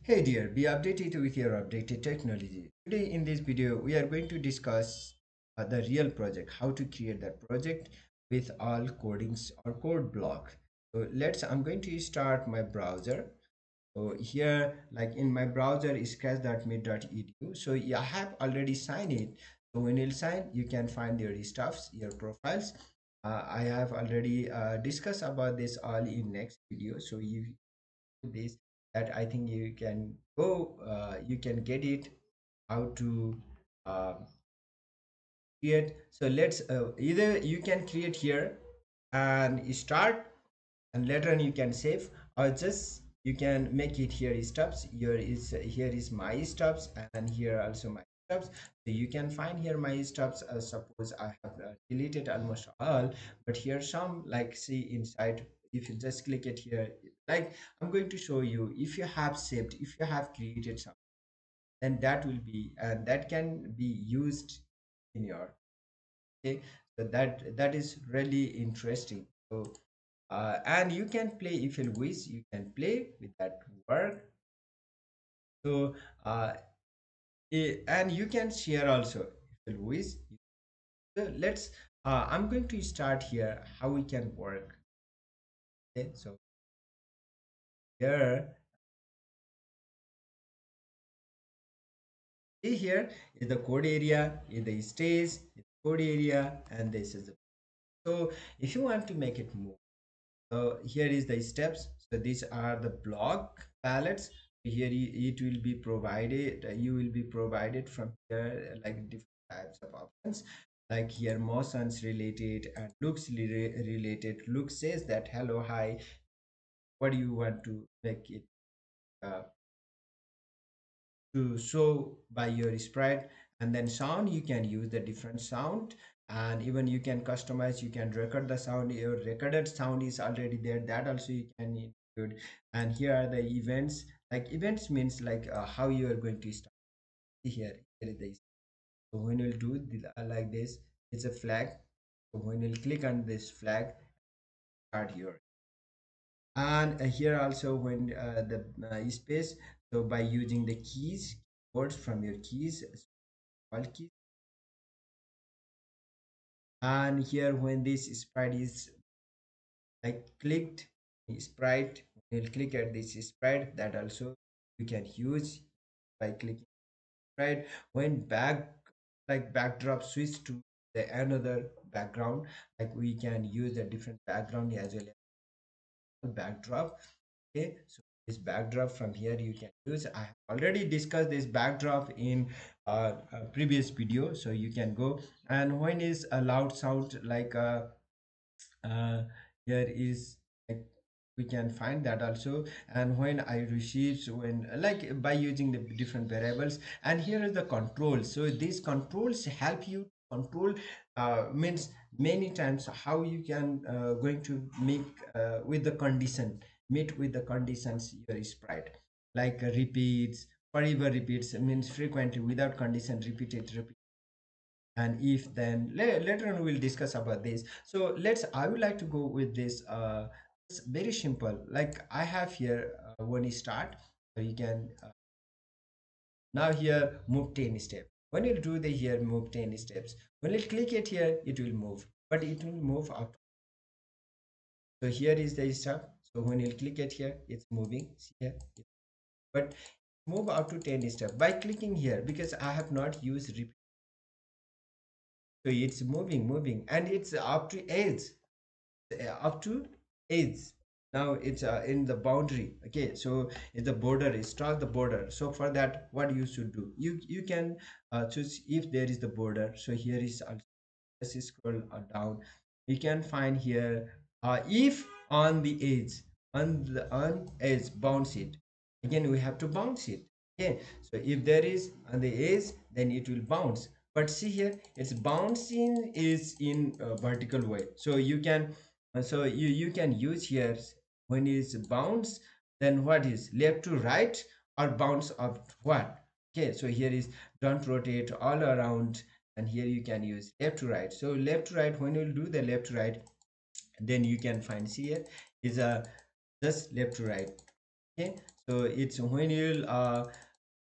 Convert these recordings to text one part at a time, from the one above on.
Hey dear, be updated with your updated technology. Today in this video, we are going to discuss the real project, how to create that project with all codings or code block. So I'm going to start my browser. So here, like in my browser is scratch.mit.edu. So I have already signed it. So when you sign, you can find your stuffs, your profiles. I have already discussed about this all in next video. So you this that I think you can go you can get it how to uh, create. So let's either you can create here and start, and later on you can save, or just you can make it here stubs. Here is my stubs, and here also my stubs. So you can find here my stubs. Suppose I have deleted almost all, but here some, like see inside, if you just click it here, like I'm going to show you, if you have saved, if you have created some, then that will be, and that can be used in your, okay. So that is really interesting. So and you can play, if you wish you can play with that work. So and you can share also if you wish. So let's I'm going to start here how we can work. Okay, so here, see, here is the code area, is the stage, is the code area, and this is the, so if you want to make it move, so here is the steps. So these are the block palettes. Here it will be provided, you will be provided from here like different types of options, like here motions related and looks related. Look says that hello, hi, what do you want to make it uh, to show by your sprite. And then sound, you can use the different sound, and even you can customize, you can record the sound. Your recorded sound is already there, that also you can include. And here are the events. Like events means like how you are going to start. Here is the, so when you do like this, it's a flag. So when you click on this flag, start here. And here also when the space, so by using the keys, words from your keys, all keys. And here when this sprite is like clicked, sprite, we'll click at this sprite, that also you can use by clicking sprite. When backdrop switch to the another background, like we can use a different background as well as backdrop. Okay, so this backdrop from here you can use. I have already discussed this backdrop in a previous video, so you can go. And when is a loud sound, like uh, here is, like we can find that also. And when I receives, when like by using the different variables, and here is the control. So these controls help you control, means many times how you can going to make with the condition, meet with the conditions your sprite, like repeats, forever repeats means frequently without condition, repeat, and if then later on we'll discuss about this. So I would like to go with this. It's very simple, like I have here when you start, so you can now here move 10 steps. When you do the here move 10 steps, when you click it here, it will move, but it will move up. So here is the step. So when you click it here, it's moving. See here, but move up to 10 steps by clicking here, because I have not used repeat. So it's moving, and it's up to edge, up to edge. Now it's in the boundary. Okay, so it's the border, is start the border. So for that, what you should do, you can choose if there is the border. So here is also, let's scroll down, you can find here if on the edge, on edge, bounce it. Again we have to bounce it. Okay, so if there is on the edge, then it will bounce. But see here, it's bouncing is in a vertical way. So you can so you can use here, when it's bounce, then what is left to right, or bounce up what. Okay, so here is don't rotate all around, and here you can use left to right. So left to right, when you do the left to right, then you can find, see here is a just left to right. Okay, So it's when you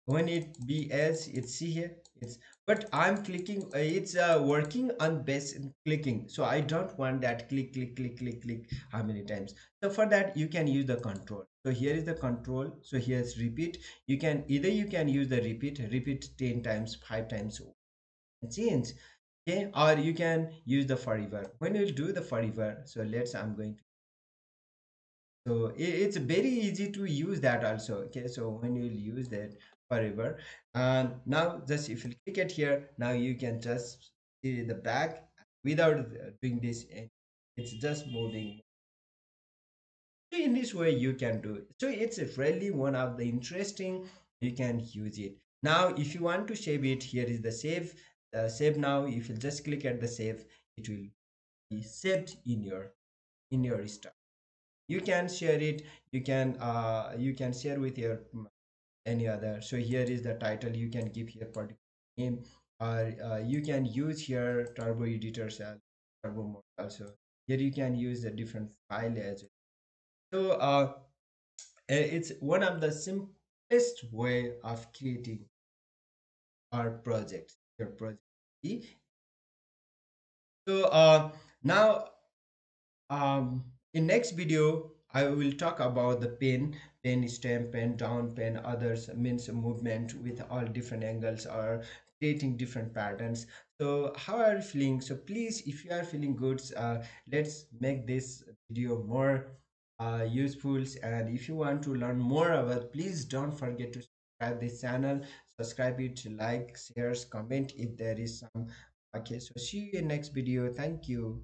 when it be as it's see here it's, but I'm clicking it's working on base clicking, so I don't want that click click click click click how many times. So for that you can use the control. So here is the control, so here's repeat. You can either you can use the repeat 10 times 5 times change, okay, or you can use the forever. When you do the forever, so let's I'm going to, so it's very easy to use that also, okay. So when you use that forever, and now just if you click it here, now you can just see the back without doing this, and it's just moving. So in this way you can do it. So it's really one of the interesting, you can use it. Now if you want to save it, here is the save. Save now, if you just click at the save, it will be saved in your stuff. You can share it, you can share with your any other. So here is the title, you can give here particular name, or you can use here turbo editors as turbo mode also. Here you can use a different file as well. So it's one of the simplest way of creating our project, your project. So now in next video I will talk about the pen stem, pen down, pen others, means movement with all different angles or creating different patterns. So how are you feeling? So please, if you are feeling good, let's make this video more useful. And if you want to learn more about, please don't forget to subscribe this channel, subscribe it, like, shares, comment if there is some. Okay, so see you in next video. Thank you.